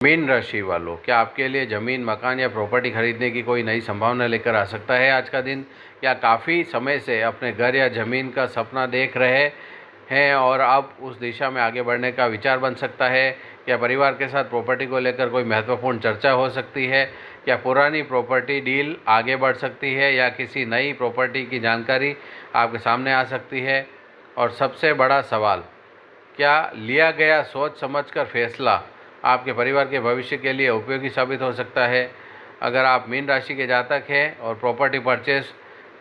Mean राशि वालों, क्या आपके लिए ज़मीन, मकान या प्रॉपर्टी खरीदने की कोई नई संभावना लेकर आ सकता है आज का दिन? क्या काफ़ी समय से अपने घर या ज़मीन का सपना देख रहे हैं और अब उस दिशा में आगे बढ़ने का विचार बन सकता है? क्या परिवार के साथ प्रॉपर्टी को लेकर कोई महत्वपूर्ण चर्चा हो सकती है? क्या पुरानी प्रॉपर्टी डील आगे बढ़ सकती है या किसी नई प्रॉपर्टी की जानकारी आपके सामने आ सकती है? और सबसे बड़ा सवाल, क्या लिया गया सोच समझकर फैसला आपके परिवार के भविष्य के लिए उपयोगी साबित हो सकता है? अगर आप मीन राशि के जातक हैं और प्रॉपर्टी परचेस,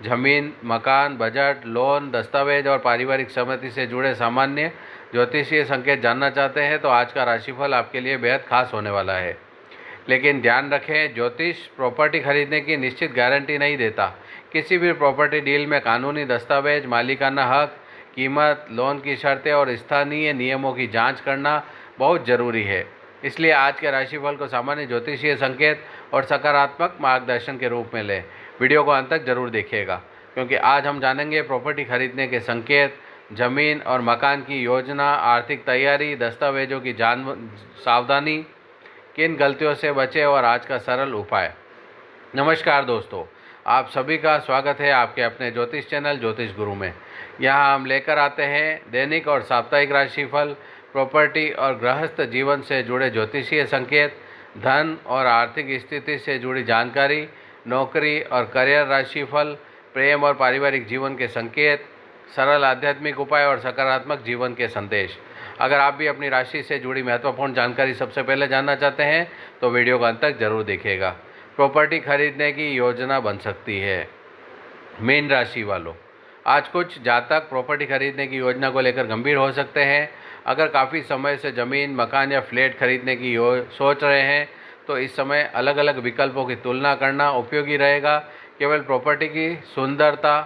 जमीन, मकान, बजट, लोन, दस्तावेज और पारिवारिक सहमति से जुड़े सामान्य ज्योतिषीय संकेत जानना चाहते हैं तो आज का राशिफल आपके लिए बेहद खास होने वाला है। लेकिन ध्यान रखें, ज्योतिष प्रॉपर्टी खरीदने की निश्चित गारंटी नहीं देता। किसी भी प्रॉपर्टी डील में कानूनी दस्तावेज, मालिकाना हक, कीमत, लोन की शर्तें और स्थानीय नियमों की जांच करना बहुत ज़रूरी है। इसलिए आज के राशिफल को सामान्य ज्योतिषीय संकेत और सकारात्मक मार्गदर्शन के रूप में लें। वीडियो को अंत तक जरूर देखिएगा, क्योंकि आज हम जानेंगे प्रॉपर्टी खरीदने के संकेत, ज़मीन और मकान की योजना, आर्थिक तैयारी, दस्तावेजों की सावधानी, किन गलतियों से बचें और आज का सरल उपाय। नमस्कार दोस्तों, आप सभी का स्वागत है आपके अपने ज्योतिष चैनल ज्योतिष गुरु में। यहाँ हम लेकर आते हैं दैनिक और साप्ताहिक राशिफल, प्रॉपर्टी और गृहस्थ जीवन से जुड़े ज्योतिषीय संकेत, धन और आर्थिक स्थिति से जुड़ी जानकारी, नौकरी और करियर राशिफल, प्रेम और पारिवारिक जीवन के संकेत, सरल आध्यात्मिक उपाय और सकारात्मक जीवन के संदेश। अगर आप भी अपनी राशि से जुड़ी महत्वपूर्ण जानकारी सबसे पहले जानना चाहते हैं तो वीडियो को अंत तक जरूर देखिएगा। प्रॉपर्टी खरीदने की योजना बन सकती है। मीन राशि वालों, आज कुछ जातक प्रॉपर्टी खरीदने की योजना को लेकर गंभीर हो सकते हैं। अगर काफ़ी समय से ज़मीन, मकान या फ्लैट खरीदने की सोच रहे हैं तो इस समय अलग अलग विकल्पों की तुलना करना उपयोगी रहेगा। केवल प्रॉपर्टी की सुंदरता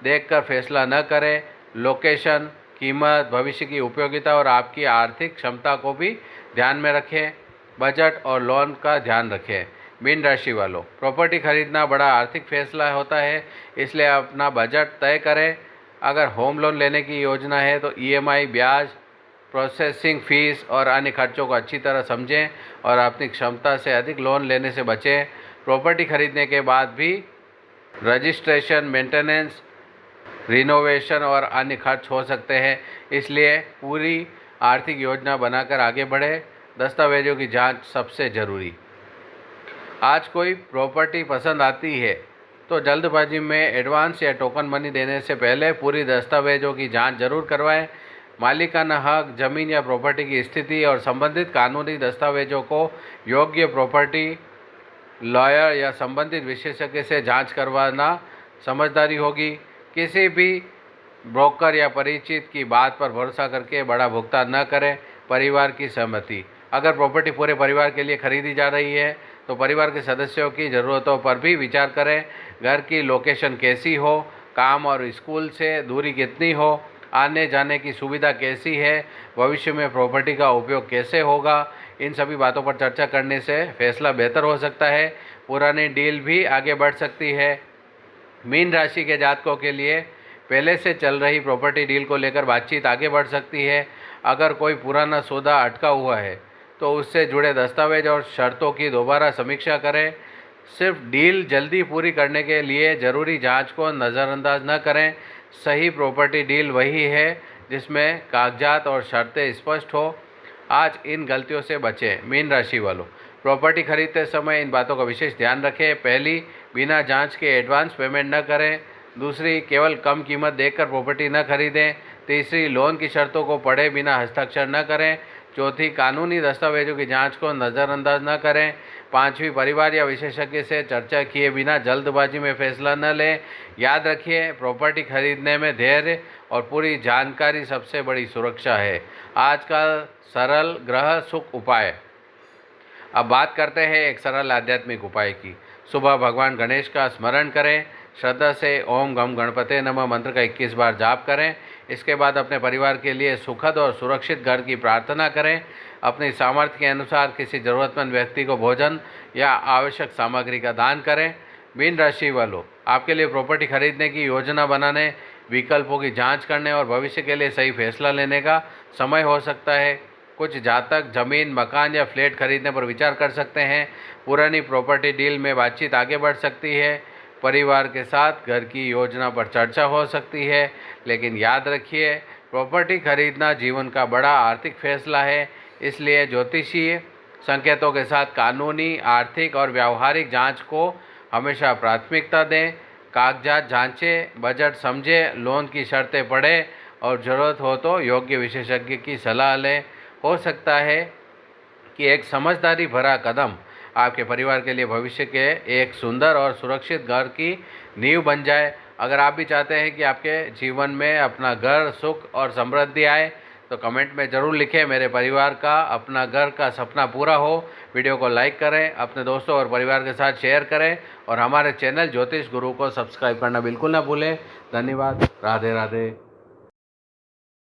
देखकर फैसला न करें। लोकेशन, कीमत, भविष्य की उपयोगिता और आपकी आर्थिक क्षमता को भी ध्यान में रखें। बजट और लोन का ध्यान रखें। मीन राशि वालों, प्रॉपर्टी खरीदना बड़ा आर्थिक फैसला होता है, इसलिए अपना बजट तय करें। अगर होम लोन लेने की योजना है तो ईएमआई, ब्याज, प्रोसेसिंग फीस और अन्य खर्चों को अच्छी तरह समझें और अपनी क्षमता से अधिक लोन लेने से बचें। प्रॉपर्टी खरीदने के बाद भी रजिस्ट्रेशन, मेंटेनेंस, रिनोवेशन और अन्य खर्च हो सकते हैं, इसलिए पूरी आर्थिक योजना बनाकर आगे बढ़े। दस्तावेजों की जांच सबसे ज़रूरी। आज कोई प्रॉपर्टी पसंद आती है तो जल्दबाजी में एडवांस या टोकन मनी देने से पहले पूरी दस्तावेजों की जांच जरूर करवाएं। मालिकाना हक, जमीन या प्रॉपर्टी की स्थिति और संबंधित कानूनी दस्तावेजों को योग्य प्रॉपर्टी लॉयर या संबंधित विशेषज्ञ से जांच करवाना समझदारी होगी। किसी भी ब्रोकर या परिचित की बात पर भरोसा करके बड़ा भुगतान न करें। परिवार की सहमति, अगर प्रॉपर्टी पूरे परिवार के लिए खरीदी जा रही है तो परिवार के सदस्यों की ज़रूरतों पर भी विचार करें। घर की लोकेशन कैसी हो, काम और स्कूल से दूरी कितनी हो, आने जाने की सुविधा कैसी है, भविष्य में प्रॉपर्टी का उपयोग कैसे होगा, इन सभी बातों पर चर्चा करने से फैसला बेहतर हो सकता है। पुरानी डील भी आगे बढ़ सकती है। मीन राशि के जातकों के लिए पहले से चल रही प्रॉपर्टी डील को लेकर बातचीत आगे बढ़ सकती है। अगर कोई पुराना सौदा अटका हुआ है तो उससे जुड़े दस्तावेज और शर्तों की दोबारा समीक्षा करें। सिर्फ डील जल्दी पूरी करने के लिए ज़रूरी जांच को नज़रअंदाज न करें। सही प्रॉपर्टी डील वही है जिसमें कागजात और शर्तें स्पष्ट हो। आज इन गलतियों से बचें। मीन राशि वालों, प्रॉपर्टी खरीदते समय इन बातों का विशेष ध्यान रखें। पहली, बिना जांच के एडवांस पेमेंट न करें। दूसरी, केवल कम कीमत देखकर प्रॉपर्टी न खरीदें। तीसरी, लोन की शर्तों को पढ़े बिना हस्ताक्षर न करें। चौथी, कानूनी दस्तावेजों की जांच को नज़रअंदाज न करें। पांचवी, परिवार या विशेषज्ञ से चर्चा किए बिना जल्दबाजी में फैसला न लें। याद रखिए, प्रॉपर्टी खरीदने में धैर्य और पूरी जानकारी सबसे बड़ी सुरक्षा है। आज का सरल ग्रह सुख उपाय। अब बात करते हैं एक सरल आध्यात्मिक उपाय की। सुबह भगवान गणेश का स्मरण करें। श्रद्धा से ओम गम गणपते नमः मंत्र का 21 बार जाप करें। इसके बाद अपने परिवार के लिए सुखद और सुरक्षित घर की प्रार्थना करें। अपनी सामर्थ्य के अनुसार किसी ज़रूरतमंद व्यक्ति को भोजन या आवश्यक सामग्री का दान करें। मीन राशि वालों, आपके लिए प्रॉपर्टी खरीदने की योजना बनाने, विकल्पों की जांच करने और भविष्य के लिए सही फैसला लेने का समय हो सकता है। कुछ जातक जमीन, मकान या फ्लैट खरीदने पर विचार कर सकते हैं। पुरानी प्रॉपर्टी डील में बातचीत आगे बढ़ सकती है। परिवार के साथ घर की योजना पर चर्चा हो सकती है। लेकिन याद रखिए, प्रॉपर्टी खरीदना जीवन का बड़ा आर्थिक फैसला है, इसलिए ज्योतिषीय संकेतों के साथ कानूनी, आर्थिक और व्यावहारिक जांच को हमेशा प्राथमिकता दें। कागजात जांचें, बजट समझें, लोन की शर्तें पढ़ें और ज़रूरत हो तो योग्य विशेषज्ञ की सलाह लें। हो सकता है कि एक समझदारी भरा कदम आपके परिवार के लिए भविष्य के एक सुंदर और सुरक्षित घर की नींव बन जाए। अगर आप भी चाहते हैं कि आपके जीवन में अपना घर, सुख और समृद्धि आए, तो कमेंट में ज़रूर लिखें। मेरे परिवार का अपना घर का सपना पूरा हो। वीडियो को लाइक करें, अपने दोस्तों और परिवार के साथ शेयर करें और हमारे चैनल ज्योतिष गुरु को सब्सक्राइब करना बिल्कुल ना भूलें। धन्यवाद। राधे राधे।